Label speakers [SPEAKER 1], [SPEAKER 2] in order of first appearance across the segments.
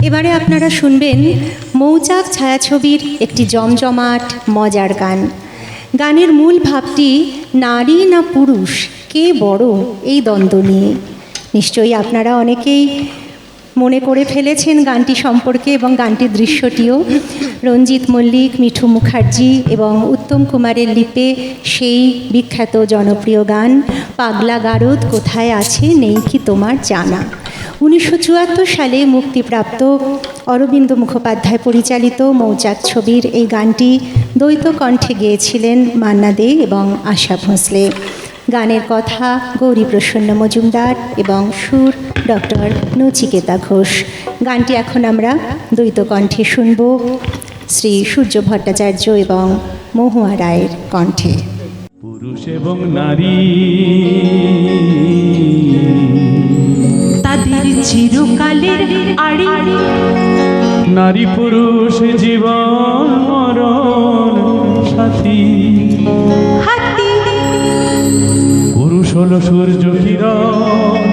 [SPEAKER 1] এবারে আপনারা শুনবেন মৌচাক ছায়াছবির একটি জমজমাট মজার গান। গানের মূল ভাবটি নারী না পুরুষ, কে বড়, এই দ্বন্দ্ব নিয়ে। নিশ্চয়ই আপনারা অনেকেই মনে করে ফেলেছেন গানটি সম্পর্কে এবং গানটির দৃশ্যটিও। রঞ্জিত মল্লিক, মিঠু মুখার্জি এবং উত্তম কুমারের লিপে সেই বিখ্যাত জনপ্রিয় গান পাগলা গারদ কোথায় আছে নেই কি তোমার জানা। 1974 সালে মুক্তিপ্রাপ্ত অরবিন্দ মুখোপাধ্যায় পরিচালিত মৌচাক ছবির এই গানটি দ্বৈত কণ্ঠে গেয়েছিলেন মান্না দে এবং আশা ভোঁসলে। গানের কথা গৌরীপ্রসন্ন মজুমদার এবং সুর ডক্টর নচিকেতা ঘোষ। গানটি এখন আমরা দ্বৈত কণ্ঠে শুনব শ্রী সূর্য ভট্টাচার্য এবং মহুয়া রায়ের কণ্ঠে।
[SPEAKER 2] পুরুষ এবং নারী
[SPEAKER 3] তাদের চিরকালের আড়ি,
[SPEAKER 2] নারী পুরুষ জীবন মরণ সাথী।
[SPEAKER 3] হাতি
[SPEAKER 2] পুরুষ হলো সূর্য কিরণ,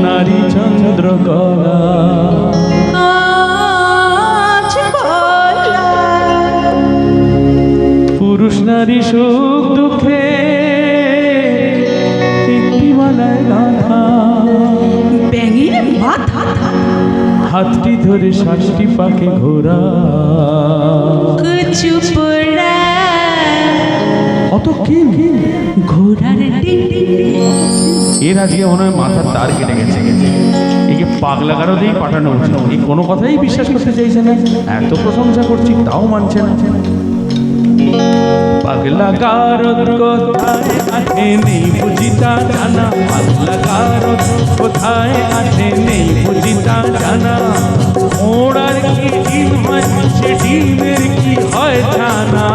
[SPEAKER 2] নারী চন্দ্রকলা। পুরুষ নারী সুখ দুঃখে একটি মালায় গাঁথা।
[SPEAKER 3] ব্যাঙের মাথা,
[SPEAKER 2] হাতটি ধরে 60টি পাকে ঘোরা।
[SPEAKER 3] কুচু পোড়া
[SPEAKER 2] অত কি
[SPEAKER 3] ঘোড়ার ডিং ডিং।
[SPEAKER 2] এর আজকে মনে হয় মাথার তার কেটে গেছে। একে পাগলা গারদেই পাঠানো উচিত। এই কোনো কথাই বিশ্বাস করতে চাইছে না। এত প্রশংসা করছি তাও মানছে না। পাগলা গারদ কোথায় আছে নেই বুঝিতা জানা। পাগলা গারদ কোথায় আছে নেই বুঝিতা জানা। ওড়ার কি ডিম হয় সে ডিমের কি হয় জানা।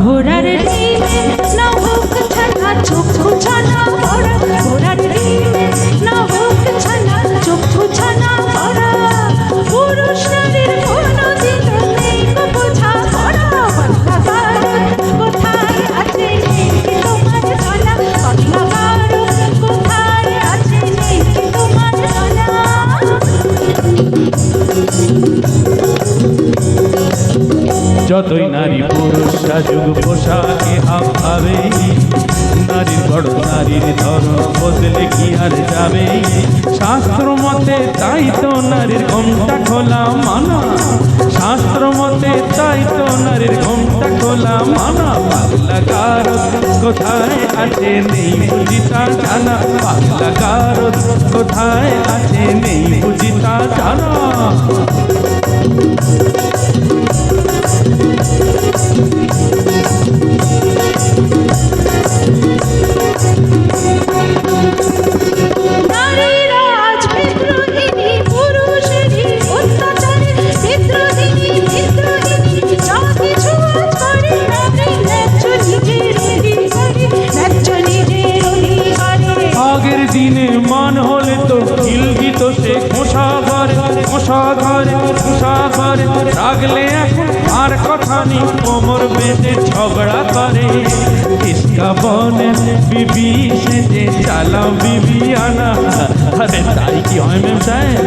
[SPEAKER 3] ঘোড়ার ডিমে না হোক ছানা চক্ষু ছানা ভরা। ঘোড়ার ডিমে না হোক ছানা চক্ষু ছানা ভরা। পুরুষ নারীর কোনো দিন নেই গো বোঝা ভরা। পাগলা গারদ কোথায় আছে নেই কি তোমার জানা। পাগলা গারদ কোথায় আছে নেই কি তোমার জানা।
[SPEAKER 2] যতই নারী পুরুষ সাজুগ পোশাকে হাব ভাবে। নারীর বড় নারীর ধরন বদলে কি আর যাবে। শাস্ত্র মতে তাই তো নারীর ঘোমটা খোলা মানা। শাস্ত্র মতে তাই তো নারীর ঘোমটা খোলা মানা। পাগলা গারদ কোথায় আছে নেই বুঝিতা জানা। পাগলা গারদ কোথায় আছে নেই বুঝিতা জানা।
[SPEAKER 3] নারীরাজ বিদ্রোহিণী পুরুষেরই অত্যাচারে। বিদ্রোহিণী বিদ্রোহিণী যা কিছু করে নারী ন্যায্য নিজের অধিকারে। ন্যায্য নিজের অধিকারে।
[SPEAKER 2] আগের দিনে মান হলে তো গিলগিত সে কোষাগার কোষাগার কোষাগার। রাগলে এখন আর কথা নেই কোমর বেঁধে ঝগড়া করে। ইস্কা বনের বিবি সে যে চালাও বিবিয়ানা। আরে তাই কি হয় ম্যাম সাহেব।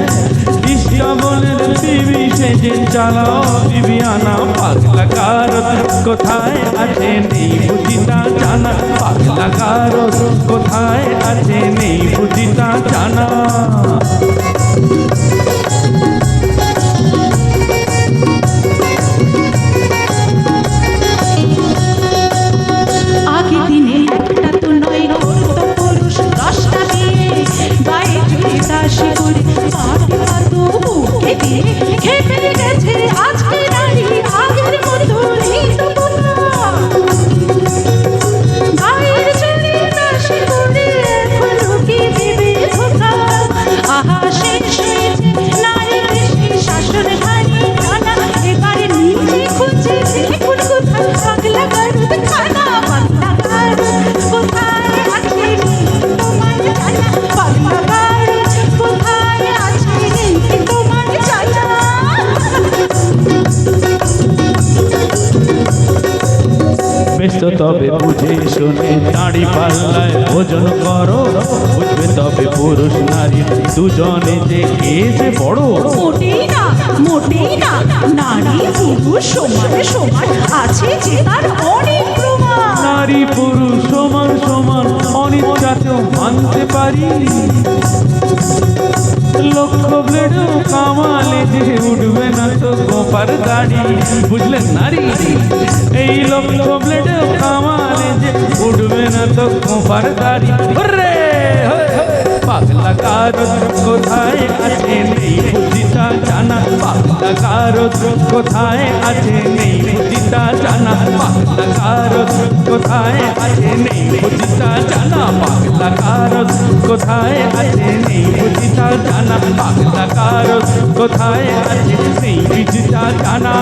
[SPEAKER 2] ইস্কা বনের বিবি সে যে চালাও বিবিয়ানা। পাগলা গারদ কোথায় আছে নেই বুঝিতা জানা। পাগলা গারদ কোথায় আছে নেই বুঝিতা জানা।
[SPEAKER 3] আগে দিনে একটা তো নয় করতো পুরুষ 10টা বিয়ে। গায়ে জুড়ে দাসী করে পাটে পাতো বুকে দিয়ে। খেপে গেছে আজকে নারী আগের মতো নেই তো বোকা। গায়ের জুড়ে দাসী করে এখনো কি দেবে ধোকা। আহা শেষ হয়েছে নারীর দেশে শাসন ঘানি টানা। এবারে নিজে খুঁজে দেখুন কোথায় পাগলা গারদ খানা। পাগলা গারদ কোথায় আছে নেই তোমার জানা। পাগলা গারদ কোথায় আছে নেই তোমার জানা।
[SPEAKER 2] বেশ তো তবে বুঝে শুনে দাঁড়ি পাল্লায় ভোজন করো। বুঝবে তবে পুরুষ নারী দুজনে যে কে যে বড়।
[SPEAKER 3] মোটেই না মোটেই না, নারী পুরুষ সমানে সমান, আছে যে তার অনেক প্রমাণ।
[SPEAKER 2] নারী পুরুষ সমান সমান, অনিচ্ছাতেও মানতে পারি। লক্ষ ব্লেডও কামালে যে উঠবে না তো গোপার দাড়ি। বুঝলেন নারী, এই লক্ষ ব্লেডও কামালে যে উঠবে না তো গোপার দাড়ি। রে পাগলা কারো কোথায় আছে নেই বুঝিতা জানা, পাগলা কারো কোথায় আছে নেই বুঝিতা জানা, পাগলা কারো কোথায় আছে নেই বুঝিতা জানা, পাগলা কারো কোথায় আছে নেই বুঝিতা জানা, পাগলা কারো কোথায় আছে নেই বুঝিতা জানা।